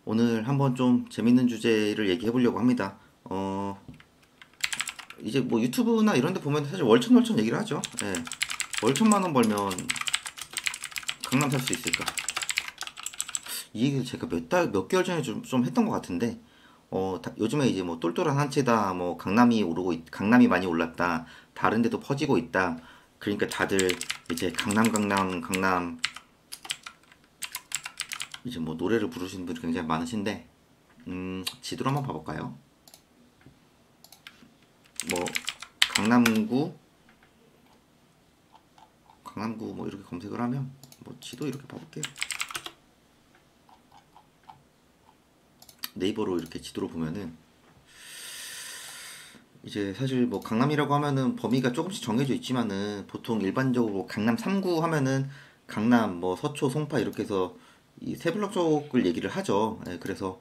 오늘 한번 좀 재밌는 주제를 얘기해 보려고 합니다. 이제 뭐 유튜브나 이런 데 보면 사실 월천월천 얘기를 하죠. 예. 월천만 원 벌면 강남 살 수 있을까? 이 얘기를 제가 몇 개월 전에 좀 했던 것 같은데, 요즘에 이제 뭐 똘똘한 한 채다, 뭐 강남이 많이 올랐다, 다른 데도 퍼지고 있다. 그러니까 다들 이제 강남, 이제 뭐 노래를 부르시는 분이 굉장히 많으신데, 지도를 한번 봐볼까요? 뭐 강남구 강남구 뭐 이렇게 검색을 하면 뭐 지도 이렇게 봐볼게요. 네이버로 이렇게 지도로 보면은 이제 사실 뭐 강남이라고 하면은 범위가 조금씩 정해져 있지만은 보통 일반적으로 강남 3구 하면은 강남 뭐 서초 송파 이렇게 해서 이 세 블록 쪽을 얘기를 하죠. 예, 그래서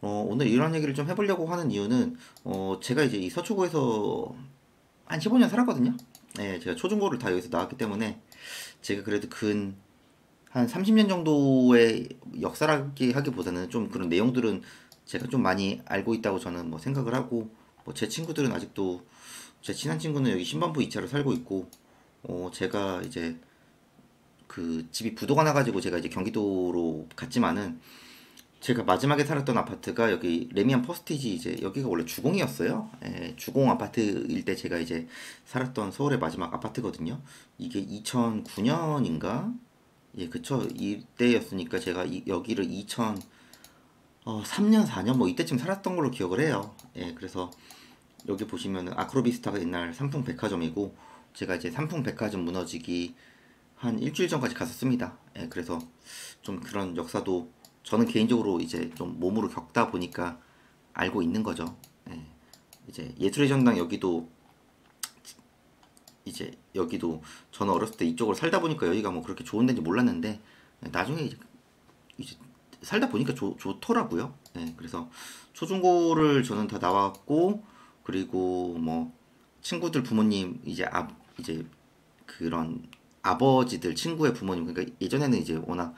오늘 이런 얘기를 좀 해보려고 하는 이유는 제가 이제 이 서초구에서 한 15년 살았거든요. 예, 제가 초중고를 다 여기서 나왔기 때문에 제가 그래도 한 30년 정도의 역사라기 하기보다는 좀 그런 내용들은 제가 좀 많이 알고 있다고 저는 뭐 생각을 하고, 뭐 제 친구들은 아직도, 제 친한 친구는 여기 신반부 2차로 살고 있고, 제가 이제 그 집이 부도가 나가지고 제가 이제 경기도로 갔지만은 제가 마지막에 살았던 아파트가 여기 레미안 퍼스티지, 이제 여기가 원래 주공이었어요. 예, 주공 아파트일 때 제가 이제 살았던 서울의 마지막 아파트거든요. 이게 2009년인가? 예, 그쵸. 이때였으니까 제가 여기를 3년, 4년 뭐 이때쯤 살았던 걸로 기억을 해요. 예, 그래서 여기 보시면은 아크로비스타가 옛날 삼풍 백화점이고, 제가 이제 삼풍 백화점 무너지기 한 일주일 전까지 갔었습니다. 예, 그래서 좀 그런 역사도 저는 개인적으로 이제 좀 몸으로 겪다 보니까 알고 있는 거죠. 예, 이제 예술의 전당 여기도 저는 어렸을 때 이쪽으로 살다 보니까 여기가 뭐 그렇게 좋은 데인지 몰랐는데, 나중에 이제 살다 보니까 좋더라고요. 네, 그래서 초중고를 저는 다 나왔고, 그리고 뭐 친구들 부모님 이제 그런 아버지들 친구의 부모님, 그러니까 예전에는 이제 워낙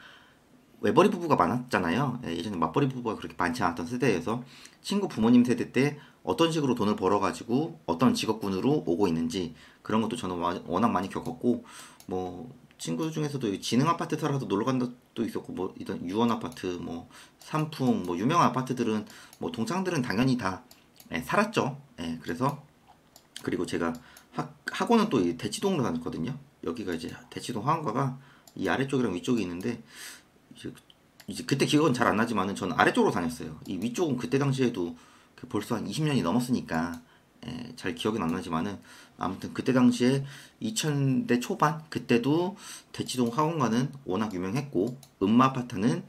외벌이 부부가 많았잖아요. 예, 예전에 맞벌이 부부가 그렇게 많지 않았던 세대여서 친구 부모님 세대 때 어떤 식으로 돈을 벌어가지고 어떤 직업군으로 오고 있는지 그런 것도 저는 워낙 많이 겪었고, 뭐 친구 중에서도 지능 아파트 살아서 놀러 간 적도 있었고, 뭐 이런 유원 아파트, 뭐 삼풍, 뭐 유명한 아파트들은 뭐 동창들은 당연히 다 살았죠. 예, 그래서 그리고 제가 학원은 또 이 대치동으로 다녔거든요. 여기가 이제 대치동 화원가가 이 아래쪽이랑 위쪽이 있는데, 이제, 이제 그때 기억은 잘 안 나지만은 저는 아래쪽으로 다녔어요. 이 위쪽은 그때 당시에도 벌써 한 20년이 넘었으니까 잘 기억은 안 나지만은, 아무튼 그때 당시에 2000대 초반 그때도 대치동 학원가는 워낙 유명했고, 음마 아파트는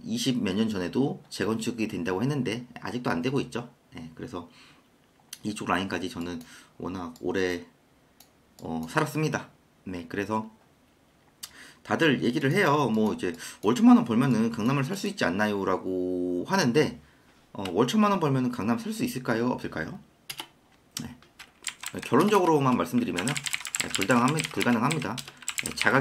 20 몇 년 전에도 재건축이 된다고 했는데 아직도 안 되고 있죠. 그래서 이쪽 라인까지 저는 워낙 오래 살았습니다. 네, 그래서 다들 얘기를 해요. 뭐 이제 월 천만 원 벌면은 강남을 살 수 있지 않나요?라고 하는데, 월 천만 원 벌면은 강남 살 수 있을까요? 없을까요? 네. 결론적으로만 말씀드리면은 불가능합니다. 자가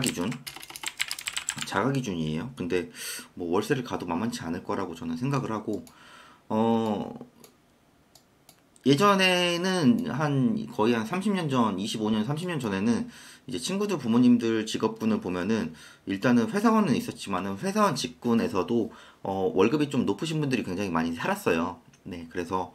기준이에요. 근데 뭐 월세를 가도 만만치 않을 거라고 저는 생각을 하고, 어 예전에는 거의 한 30년 전, 25년, 30년 전에는 이제 친구들 부모님들 직업군을 보면은 일단은 회사원은 있었지만은 회사원 직군에서도 월급이 좀 높으신 분들이 굉장히 많이 살았어요. 네, 그래서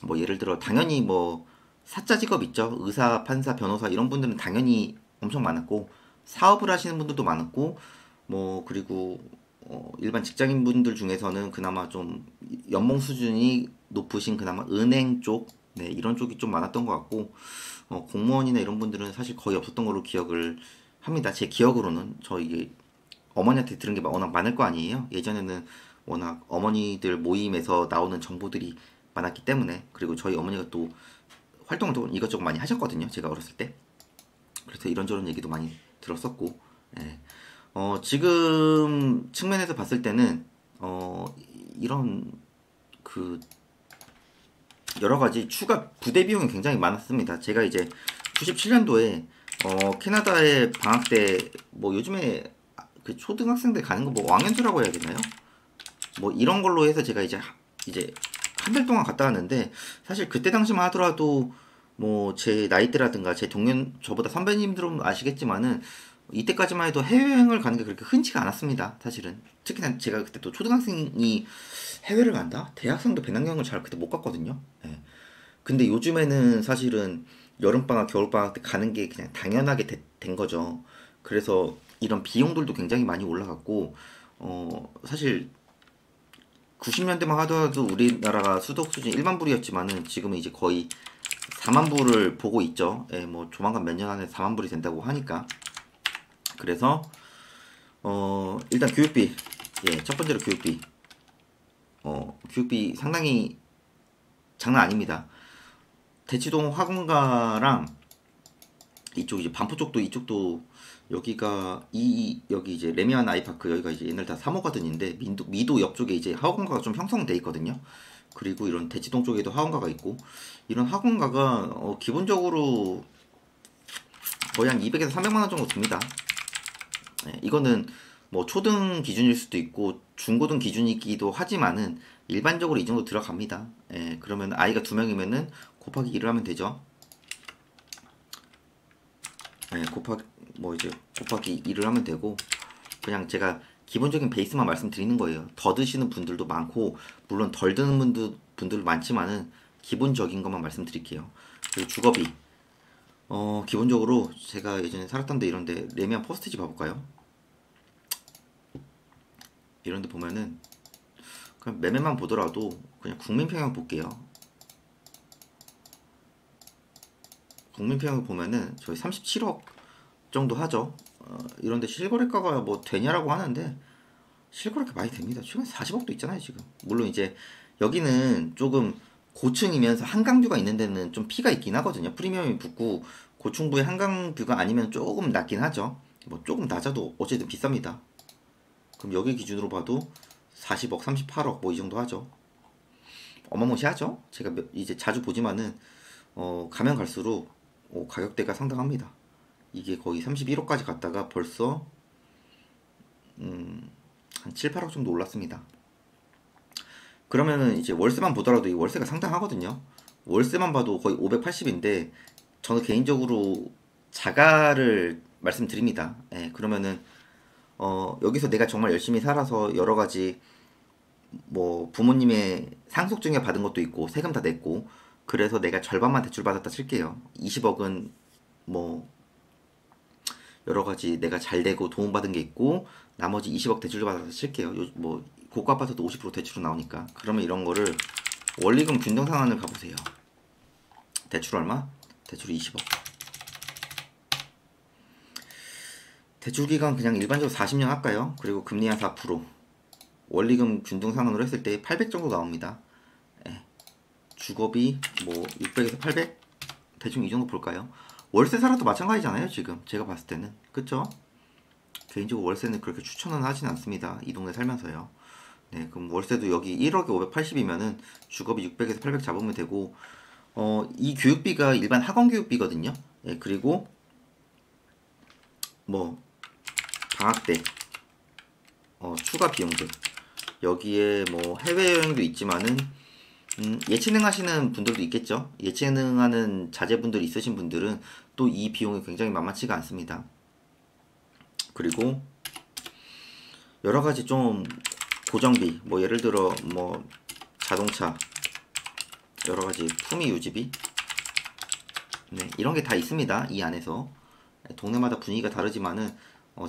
뭐 예를 들어 당연히 뭐 사자 직업 있죠. 의사, 판사, 변호사 이런 분들은 당연히 엄청 많았고, 사업을 하시는 분들도 많았고, 뭐 그리고 일반 직장인 분들 중에서는 그나마 좀 연봉 수준이 높으신 그나마 은행 쪽, 네, 이런 쪽이 좀 많았던 것 같고, 공무원이나 이런 분들은 사실 거의 없었던 걸로 기억을 합니다. 제 기억으로는 이게 어머니한테 들은 게 워낙 많을 거 아니에요. 예전에는 워낙 어머니들 모임에서 나오는 정보들이 많았기 때문에, 그리고 저희 어머니가 또 활동을 또 이것저것 많이 하셨거든요. 제가 어렸을 때. 그래서 이런저런 얘기도 많이 들었었고, 예. 지금 측면에서 봤을 때는 이런 그 여러 가지 추가 부대 비용이 굉장히 많았습니다. 제가 이제 97년도에 캐나다에 방학 때 뭐 요즘에 그 초등학생들 가는 거 뭐 왕연수라고 해야 되나요? 뭐 이런 걸로 해서 제가 이제 한 달 동안 갔다 왔는데, 사실 그때 당시만 하더라도 뭐 제 나이대라든가 제 동료, 저보다 선배님들은 아시겠지만은 이때까지만 해도 해외여행을 가는 게 그렇게 흔치가 않았습니다, 사실은. 특히나 제가 그때 또 초등학생이 해외를 간다? 대학생도 배낭여행을 잘 그때 못 갔거든요. 예. 근데 요즘에는 사실은 여름방학, 겨울방학 때 가는 게 그냥 당연하게 된 거죠. 그래서 이런 비용들도 굉장히 많이 올라갔고, 사실 90년대만 하더라도 우리나라가 수도 수준 1만 불이었지만은 지금은 이제 거의 4만 불을 보고 있죠. 예, 뭐 조만간 몇 년 안에 4만 불이 된다고 하니까. 그래서 일단 교육비, 예, 첫 번째로 교육비. 교육비 상당히 장난 아닙니다. 대치동 화군가랑 이쪽 이제 반포 쪽도, 이쪽도 여기가 여기 이제 레미안 아이파크, 여기가 이제 옛날 다 3호가든인데 미도 옆쪽에 이제 학원가가 좀 형성돼 있거든요. 그리고 이런 대치동 쪽에도 학원가가 있고, 이런 학원가가 기본적으로 거의 한 200에서 300만 원 정도 듭니다. 예, 이거는 뭐 초등 기준일 수도 있고 중고등 기준이기도 하지만은 일반적으로 이 정도 들어갑니다. 예, 그러면 아이가 2명이면은 곱하기 2를 하면 되죠. 예, 곱하기 2를 하면 되고, 그냥 제가 기본적인 베이스만 말씀드리는 거예요. 더 드시는 분들도 많고 물론 덜 드는 분들 많지만은 기본적인 것만 말씀드릴게요. 그리고 주거비, 기본적으로 제가 예전에 살았던 데, 이런데 레미안 퍼스트지 봐볼까요? 이런데 보면은 그냥 매매만 보더라도 그냥 국민평형 볼게요. 국민평형 보면은 저희 37억 정도 하죠. 이런데 실거래가가 뭐 되냐라고 하는데 실거래가 많이 됩니다. 최근 40억도 있잖아요, 지금. 물론 이제 여기는 조금 고층이면서 한강뷰가 있는 데는 좀 피가 있긴 하거든요. 프리미엄이 붙고 고층부의 한강뷰가 아니면 조금 낮긴 하죠. 뭐 조금 낮아도 어쨌든 비쌉니다. 그럼 여기 기준으로 봐도 40억, 38억 뭐 이 정도 하죠. 어마무시하죠. 제가 이제 자주 보지만은 가면 갈수록 가격대가 상당합니다. 이게 거의 31억까지 갔다가 벌써 한 7, 8억 정도 올랐습니다. 그러면은 이제 월세만 보더라도 이 월세가 상당하거든요. 월세만 봐도 거의 580인데 저는 개인적으로 자가를 말씀드립니다. 예, 그러면은 여기서 내가 정말 열심히 살아서 여러 가지 뭐 부모님의 상속증여 받은 것도 있고 세금 다 냈고, 그래서 내가 절반만 대출 받았다 칠게요. 20억은 뭐 여러 가지 내가 잘 되고 도움 받은 게 있고 나머지 20억 대출 받아서 칠게요. 뭐 고가 아파트도 50% 대출로 나오니까. 그러면 이런 거를 원리금 균등 상환을 가보세요. 대출 얼마? 대출 20억. 대출 기간 그냥 일반적으로 40년 할까요? 그리고 금리 한 4%. 원리금 균등 상환으로 했을 때 800 정도 나옵니다. 예. 주거비 뭐 600에서 800? 대충 이 정도 볼까요? 월세 살아도 마찬가지잖아요, 지금 제가 봤을 때는. 그쵸? 개인적으로 월세는 그렇게 추천은 하진 않습니다, 이 동네 살면서요. 네, 그럼 월세도 여기 1억에 580이면은 주거비 600에서 800 잡으면 되고, 이 교육비가 일반 학원 교육비거든요. 예, 그리고 뭐 방학 때 추가 비용들, 여기에 뭐 해외여행도 있지만은 예체능 하시는 분들도 있겠죠. 예체능 하는 자제분들 있으신 분들은 또 이 비용이 굉장히 만만치가 않습니다. 그리고 여러 가지 좀 고정비, 뭐 예를 들어 뭐 자동차, 여러 가지 품위 유지비, 네, 이런 게 다 있습니다, 이 안에서. 동네마다 분위기가 다르지만은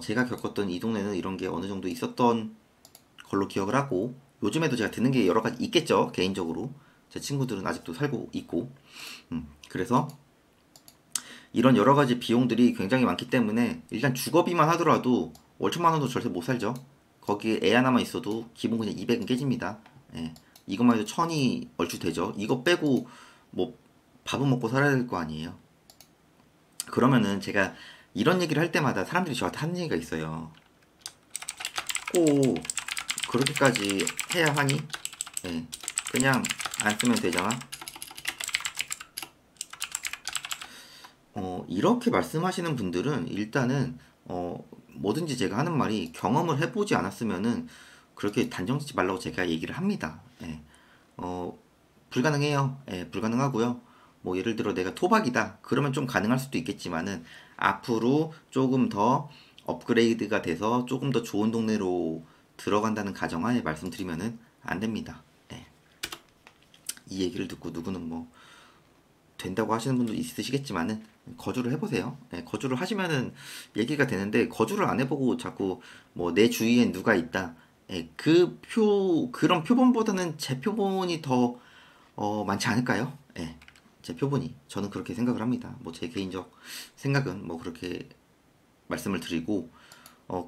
제가 겪었던 이 동네는 이런 게 어느 정도 있었던 걸로 기억을 하고, 요즘에도 제가 듣는 게 여러 가지 있겠죠. 개인적으로 제 친구들은 아직도 살고 있고, 그래서 이런 여러 가지 비용들이 굉장히 많기 때문에 일단 주거비만 하더라도 월천만 원도 절대 못 살죠. 거기에 애 하나만 있어도 기본 그냥 200은 깨집니다. 예. 이것만 해도 1000이 얼추 되죠. 이거 빼고 뭐 밥은 먹고 살아야 될 거 아니에요. 그러면은 제가 이런 얘기를 할 때마다 사람들이 저한테 하는 얘기가 있어요. 꼭 그렇게까지 해야 하니? 예. 그냥 안 쓰면 되잖아. 이렇게 말씀하시는 분들은 일단은 뭐든지 제가 하는 말이 경험을 해보지 않았으면은 그렇게 단정 짓지 말라고 제가 얘기를 합니다. 예. 불가능해요. 예, 불가능하고요. 뭐 예를 들어 내가 토박이다. 그러면 좀 가능할 수도 있겠지만은 앞으로 조금 더 업그레이드가 돼서 조금 더 좋은 동네로 들어간다는 가정하에 말씀드리면은 안 됩니다. 예. 이 얘기를 듣고 누구는 뭐 된다고 하시는 분도 있으시겠지만은 거주를 해보세요. 예, 거주를 하시면은 얘기가 되는데 거주를 안 해보고 자꾸 뭐 내 주위엔 누가 있다. 예, 그런 표본보다는 제 표본이 더 많지 않을까요? 예, 제 표본이 저는 그렇게 생각을 합니다. 뭐 제 개인적 생각은 뭐 그렇게 말씀을 드리고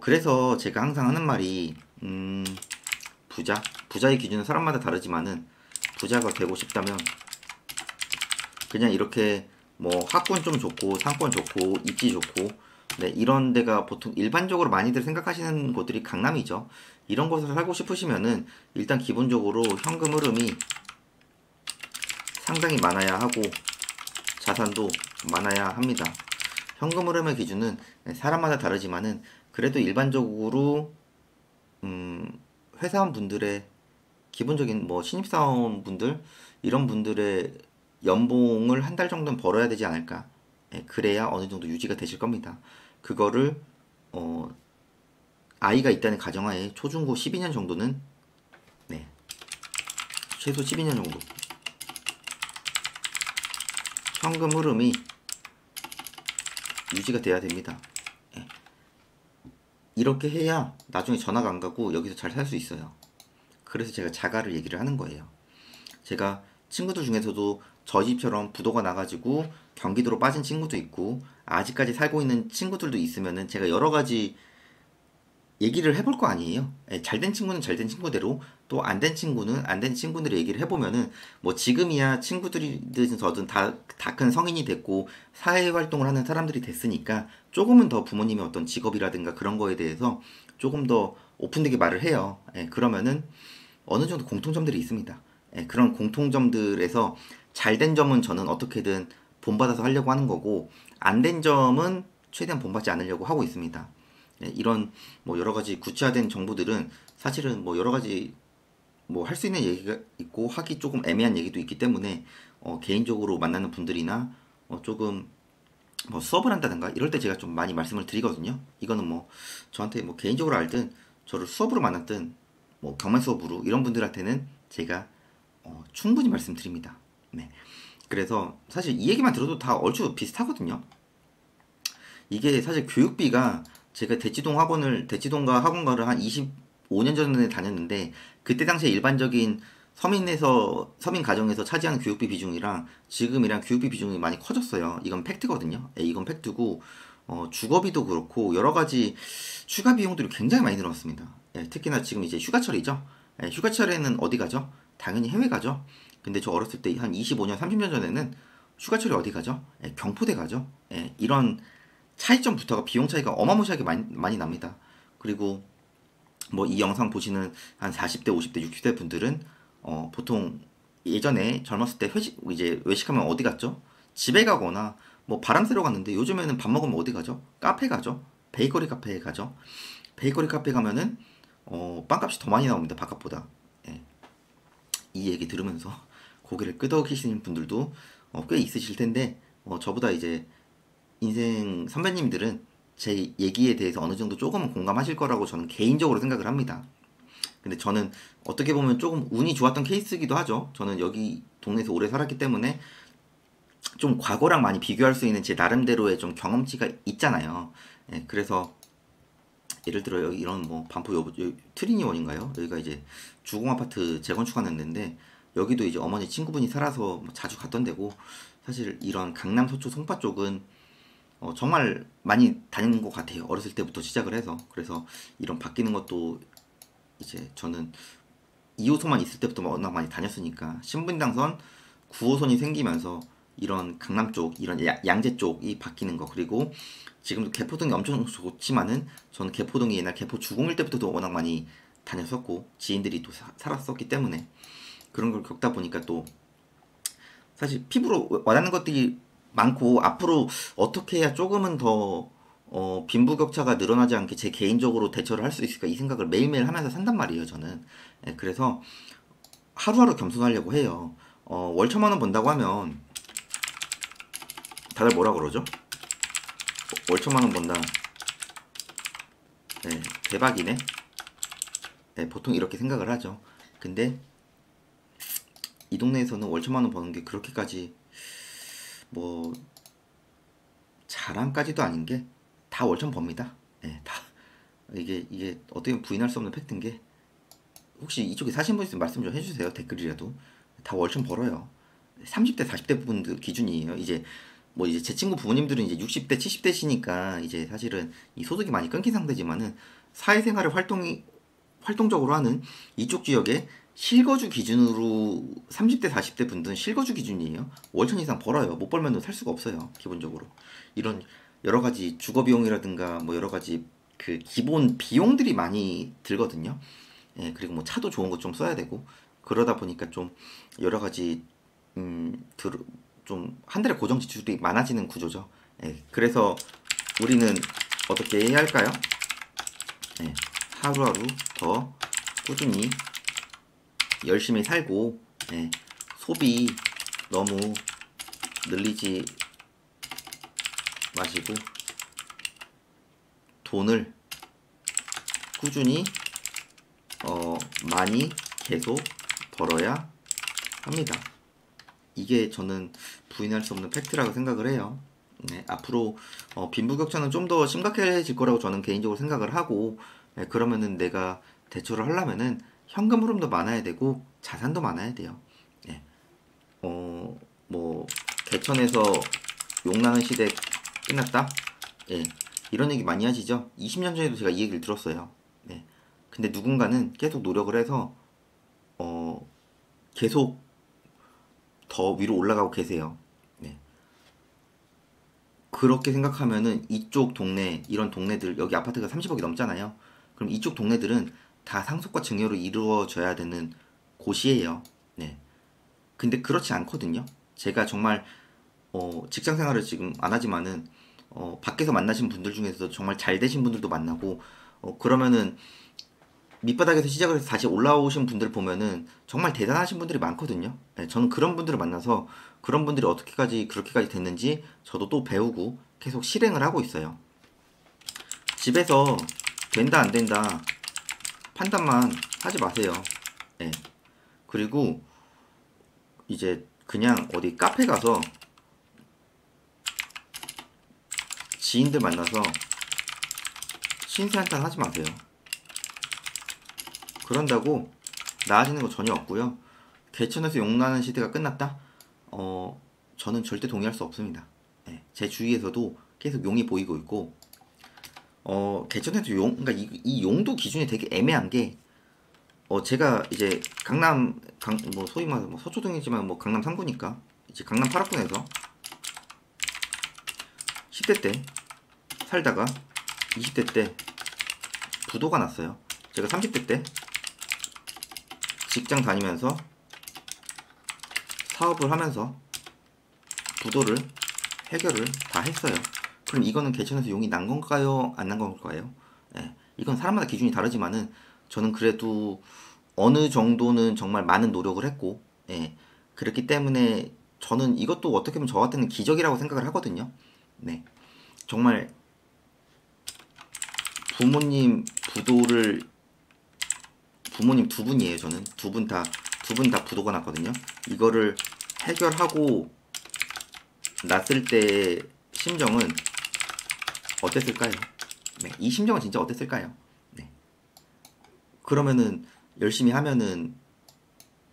그래서 제가 항상 하는 말이 부자의 기준은 사람마다 다르지만은 부자가 되고 싶다면 그냥 이렇게 뭐 학군 좀 좋고 상권 좋고 입지 좋고 네, 이런 데가 보통 일반적으로 많이들 생각하시는 곳들이 강남이죠. 이런 곳에서 살고 싶으시면은 일단 기본적으로 현금 흐름이 상당히 많아야 하고 자산도 많아야 합니다. 현금 흐름의 기준은 사람마다 다르지만은 그래도 일반적으로 회사원 분들의 기본적인 뭐 신입사원 분들 이런 분들의 연봉을 한 달 정도는 벌어야 되지 않을까. 예, 그래야 어느 정도 유지가 되실 겁니다. 그거를 어, 아이가 있다는 가정하에 초중고 12년 정도는 네, 최소 12년 정도 현금 흐름이 유지가 돼야 됩니다. 예, 이렇게 해야 나중에 전화가 안 가고 여기서 잘 살 수 있어요. 그래서 제가 자가를 얘기를 하는 거예요. 제가 친구들 중에서도 저 집처럼 부도가 나가지고 경기도로 빠진 친구도 있고 아직까지 살고 있는 친구들도 있으면은 제가 여러 가지 얘기를 해볼 거 아니에요. 예, 잘된 친구는 잘된 친구대로 또 안 된 친구는 안 된 친구들의 얘기를 해보면은 뭐 지금이야 친구들이든 저든 다 큰 성인이 됐고 사회활동을 하는 사람들이 됐으니까 조금은 더 부모님의 어떤 직업이라든가 그런 거에 대해서 조금 더 오픈되게 말을 해요. 예, 그러면은 어느 정도 공통점들이 있습니다. 예, 그런 공통점들에서 잘된 점은 저는 어떻게든 본받아서 하려고 하는 거고 안 된 점은 최대한 본받지 않으려고 하고 있습니다. 예, 이런 뭐 여러 가지 구체화된 정보들은 사실은 뭐 여러 가지 뭐 할 수 있는 얘기가 있고 하기 조금 애매한 얘기도 있기 때문에 개인적으로 만나는 분들이나 조금 뭐 수업을 한다든가 이럴 때 제가 좀 많이 말씀을 드리거든요. 이거는 뭐 저한테 뭐 개인적으로 알든 저를 수업으로 만났든 뭐 경만 수업으로 이런 분들한테는 제가 충분히 말씀드립니다. 네. 그래서 사실 이 얘기만 들어도 다 얼추 비슷하거든요. 이게 사실 교육비가 제가 대치동과 학원가를 한 25년 전에 다녔는데 그때 당시에 일반적인 서민 가정에서 차지하는 교육비 비중이랑 지금이랑 교육비 비중이 많이 커졌어요. 이건 팩트거든요. 예, 이건 팩트고 주거비도 그렇고 여러 가지 추가 비용들이 굉장히 많이 늘어났습니다. 예, 특히나 지금 이제 휴가철이죠. 예, 휴가철에는 어디 가죠? 당연히 해외 가죠. 근데 저 어렸을 때 한 25년, 30년 전에는 휴가철에 어디 가죠? 예, 경포대 가죠. 예, 이런 차이점부터가 비용 차이가 어마무시하게 많이 납니다. 그리고 뭐 이 영상 보시는 한 40대, 50대, 60대 분들은 보통 예전에 젊었을 때 이제 외식하면 어디 갔죠? 집에 가거나 뭐 바람 쐬러 갔는데 요즘에는 밥 먹으면 어디 가죠? 카페 가죠? 베이커리 카페에 가죠? 베이커리 카페 가면은 빵값이 더 많이 나옵니다. 바깥보다. 예. 이 얘기 들으면서 고개를 끄덕이시는 분들도 꽤 있으실 텐데 저보다 이제 인생 선배님들은 제 얘기에 대해서 어느 정도 조금은 공감하실 거라고 저는 개인적으로 생각을 합니다. 근데 저는 어떻게 보면 조금 운이 좋았던 케이스이기도 하죠. 저는 여기 동네에서 오래 살았기 때문에 좀 과거랑 많이 비교할 수 있는 제 나름대로의 좀 경험치가 있잖아요. 예, 그래서 예를 들어 여기 이런 뭐 반포 여기 트리니원인가요? 여기가 이제 주공 아파트 재건축하는 데인데 여기도 이제 어머니 친구분이 살아서 뭐 자주 갔던 데고 사실 이런 강남 서초 송파 쪽은 정말 많이 다니는 것 같아요. 어렸을 때부터 시작을 해서. 그래서 이런 바뀌는 것도 이제 저는 2호선만 있을 때부터 워낙 많이 다녔으니까 신분당선 9호선이 생기면서 이런 강남 쪽, 이런 양재 쪽이 바뀌는 거 그리고 지금도 개포동이 엄청 좋지만은 저는 개포동이 옛날 개포 주공일 때부터도 워낙 많이 다녔었고 지인들이 또 살았었기 때문에 그런 걸 겪다 보니까 또 사실 피부로 와닿는 것들이 많고 앞으로 어떻게 해야 조금은 더 빈부격차가 늘어나지 않게 제 개인적으로 대처를 할 수 있을까 이 생각을 매일매일 하면서 산단 말이에요, 저는. 예, 그래서 하루하루 겸손하려고 해요. 월 1,000만 원 번다고 하면 다들 뭐라 그러죠? 월 1,000만 원 번다. 네, 대박이네. 네, 보통 이렇게 생각을 하죠. 근데 이 동네에서는 월 1,000만 원 버는 게 그렇게까지 뭐 자랑까지도 아닌 게 다 월천 법니다. 네, 다 이게 어떻게 보면 부인할 수 없는 팩트인 게 혹시 이쪽에 사신 분 있으면 말씀 좀 해주세요. 댓글이라도. 다 월천 벌어요. 30대 40대 분들 기준이에요. 이제 뭐 이제 제 친구 부모님들은 이제 60대 70대시니까 이제 사실은 이 소득이 많이 끊긴 상태지만은 사회생활을 활동적으로 하는 이쪽 지역에 실거주 기준으로 30대 40대 분들은 실거주 기준이에요. 월천 이상 벌어요. 못 벌면 살 수가 없어요. 기본적으로 이런 여러 가지 주거 비용이라든가 뭐 여러 가지 그 기본 비용들이 많이 들거든요. 예, 그리고 뭐 차도 좋은 거 좀 써야 되고 그러다 보니까 좀 여러 가지 좀 한 달에 고정 지출이 많아지는 구조죠. 예, 그래서 우리는 어떻게 해야 할까요? 예, 하루하루 더 꾸준히 열심히 살고 예, 소비 너무 늘리지 마시고 돈을 꾸준히 많이 계속 벌어야 합니다. 이게 저는 부인할 수 없는 팩트라고 생각을 해요. 네, 앞으로 빈부격차는 좀 더 심각해질 거라고 저는 개인적으로 생각을 하고 그러면은 내가 대처를 하려면은 현금 흐름도 많아야 되고 자산도 많아야 돼요. 네. 뭐 개천에서 용나는 시대 끝났다? 예, 이런 얘기 많이 하시죠? 20년 전에도 제가 이 얘기를 들었어요. 네. 근데 누군가는 계속 노력을 해서 계속 더 위로 올라가고 계세요. 네. 그렇게 생각하면은 이쪽 동네, 이런 동네들, 여기 아파트가 30억이 넘잖아요. 그럼 이쪽 동네들은 다 상속과 증여로 이루어져야 되는 곳이에요. 네. 근데 그렇지 않거든요. 제가 정말 직장 생활을 지금 안 하지만은 밖에서 만나신 분들 중에서 정말 잘 되신 분들도 만나고 그러면은 밑바닥에서 시작을 해서 다시 올라오신 분들 보면은 정말 대단하신 분들이 많거든요. 네, 저는 그런 분들을 만나서 그런 분들이 어떻게까지 그렇게까지 됐는지 저도 또 배우고 계속 실행을 하고 있어요. 집에서 된다 안 된다 판단만 하지 마세요. 네. 그리고 이제 그냥 어디 카페 가서 지인들 만나서 신세 한탄 하지 마세요. 그런다고 나아지는 거 전혀 없고요. 개천에서 용나는 시대가 끝났다? 저는 절대 동의할 수 없습니다. 네, 제 주위에서도 계속 용이 보이고 있고, 개천에서 그러니까 이 용도 기준이 되게 애매한 게, 제가 이제 뭐 소위 말해서 뭐 서초동이지만 뭐 강남 3구니까, 이제 강남 8학군에서 10대 때 살다가 20대 때 부도가 났어요. 제가 30대 때 직장 다니면서 사업을 하면서 부도를 해결을 다 했어요. 그럼 이거는 개천에서 용이 난 건가요? 안 난 건가요? 예, 이건 사람마다 기준이 다르지만은 저는 그래도 어느 정도는 정말 많은 노력을 했고, 예, 그렇기 때문에 저는 이것도 어떻게 보면 저한테는 기적이라고 생각을 하거든요. 네, 정말 부모님 부모님 두 분이에요. 저는 두 분 다 부도가 났거든요. 이거를 해결하고 났을 때 심정은 어땠을까요? 네, 이 심정은 진짜 어땠을까요? 네. 그러면은 열심히 하면은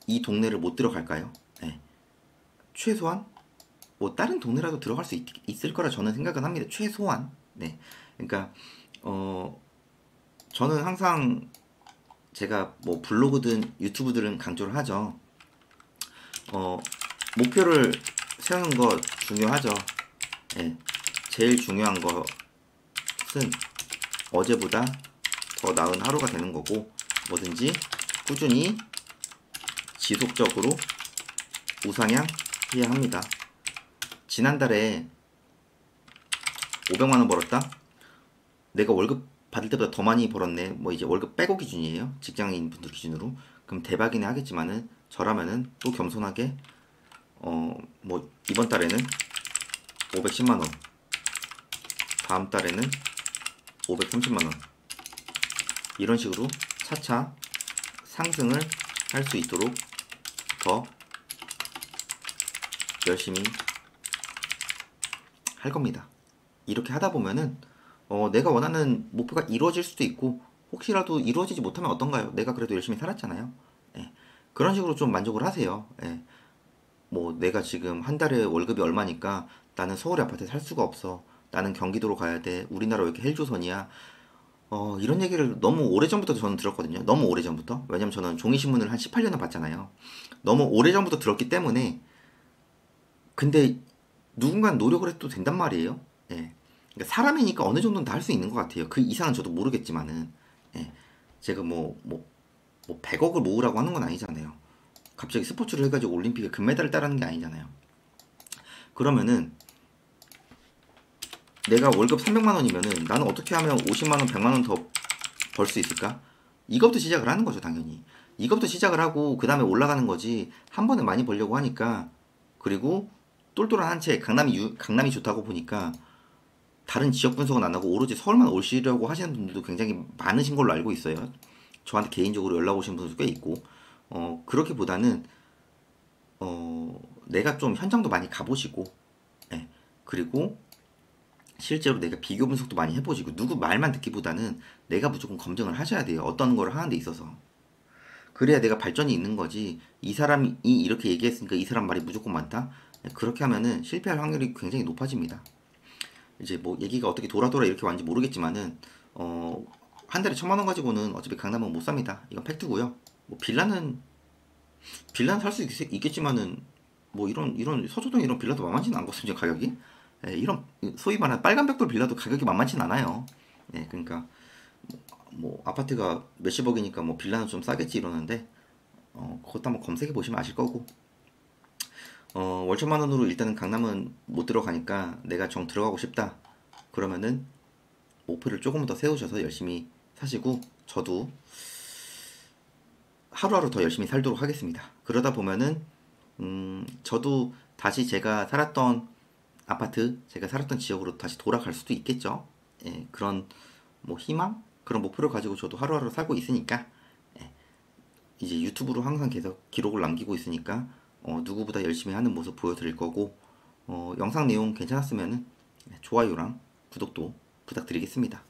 이 동네를 못 들어갈까요? 네. 최소한 뭐 다른 동네라도 들어갈 수 있을 거라 저는 생각은 합니다. 최소한. 네. 그러니까 저는 항상 제가 뭐 블로그든 유튜브들은 강조를 하죠. 목표를 세우는 거 중요하죠. 예, 제일 중요한 것은 어제보다 더 나은 하루가 되는 거고 뭐든지 꾸준히 지속적으로 우상향해야 합니다. 지난달에 500만원 벌었다? 내가 월급 받을 때보다 더 많이 벌었네. 뭐 이제 월급 빼고 기준이에요. 직장인 분들 기준으로. 그럼 대박이네 하겠지만은 저라면은 또 겸손하게 뭐 이번 달에는 510만 원, 다음 달에는 530만 원 이런 식으로 차차 상승을 할 수 있도록 더 열심히 할 겁니다. 이렇게 하다 보면은 내가 원하는 목표가 이루어질 수도 있고 혹시라도 이루어지지 못하면 어떤가요? 내가 그래도 열심히 살았잖아요. 예. 그런 식으로 좀 만족을 하세요. 예. 뭐 내가 지금 한 달에 월급이 얼마니까 나는 서울의 아파트에 살 수가 없어. 나는 경기도로 가야 돼. 우리나라 왜 이렇게 헬조선이야? 이런 얘기를 너무 오래전부터 저는 들었거든요. 너무 오래전부터. 왜냐면 저는 종이신문을 한 18년을 봤잖아요. 너무 오래전부터 들었기 때문에 근데 누군가 노력을 해도 된단 말이에요. 예. 그러니까 사람이니까 어느 정도는 다 할 수 있는 것 같아요. 그 이상은 저도 모르겠지만은, 예. 제가 뭐 100억을 모으라고 하는 건 아니잖아요. 갑자기 스포츠를 해가지고 올림픽에 금메달을 따라는 게 아니잖아요. 그러면은 내가 월급 300만 원이면은 나는 어떻게 하면 50만 원, 100만 원 더 벌 수 있을까? 이것부터 시작을 하는 거죠, 당연히. 이것부터 시작을 하고 그 다음에 올라가는 거지. 한 번에 많이 벌려고 하니까 그리고 똘똘한 한 채 강남이 좋다고 보니까 다른 지역 분석은 안 하고 오로지 서울만 오시려고 하시는 분들도 굉장히 많으신 걸로 알고 있어요. 저한테 개인적으로 연락 오신 분들도 꽤 있고 그렇기보다는 내가 좀 현장도 많이 가보시고 예, 그리고 실제로 내가 비교 분석도 많이 해보시고 누구 말만 듣기보다는 내가 무조건 검증을 하셔야 돼요. 어떤 거를 하는 데 있어서. 그래야 내가 발전이 있는 거지. 이 사람이 이렇게 얘기했으니까 이 사람 말이 무조건 맞다? 예, 그렇게 하면은 실패할 확률이 굉장히 높아집니다. 이제 뭐 얘기가 어떻게 돌아 이렇게 왔는지 모르겠지만은 한 달에 1,000만 원 가지고는 어차피 강남은 못 삽니다. 이건 팩트고요. 뭐 빌라는 살 수 있겠지만은 뭐 이런 서초동 이런 빌라도 만만치는 않거든요 가격이. 예, 이런 소위 말하는 빨간 벽돌 빌라도 가격이 만만치는 않아요. 예, 그러니까 뭐 아파트가 몇십억이니까 뭐 빌라는 좀 싸겠지 이러는데 그것도 한번 검색해 보시면 아실 거고 월천만 원으로 일단은 강남은 못 들어가니까 내가 정 들어가고 싶다. 그러면은 목표를 조금 더 세우셔서 열심히 사시고 저도 하루하루 더 열심히 살도록 하겠습니다. 그러다 보면은 저도 다시 제가 살았던 아파트, 제가 살았던 지역으로 다시 돌아갈 수도 있겠죠. 예, 그런 뭐 희망, 그런 목표를 가지고 저도 하루하루 살고 있으니까 예, 이제 유튜브로 항상 계속 기록을 남기고 있으니까 누구보다 열심히 하는 모습 보여드릴 거고 영상 내용 괜찮았으면 좋아요랑 구독도 부탁드리겠습니다.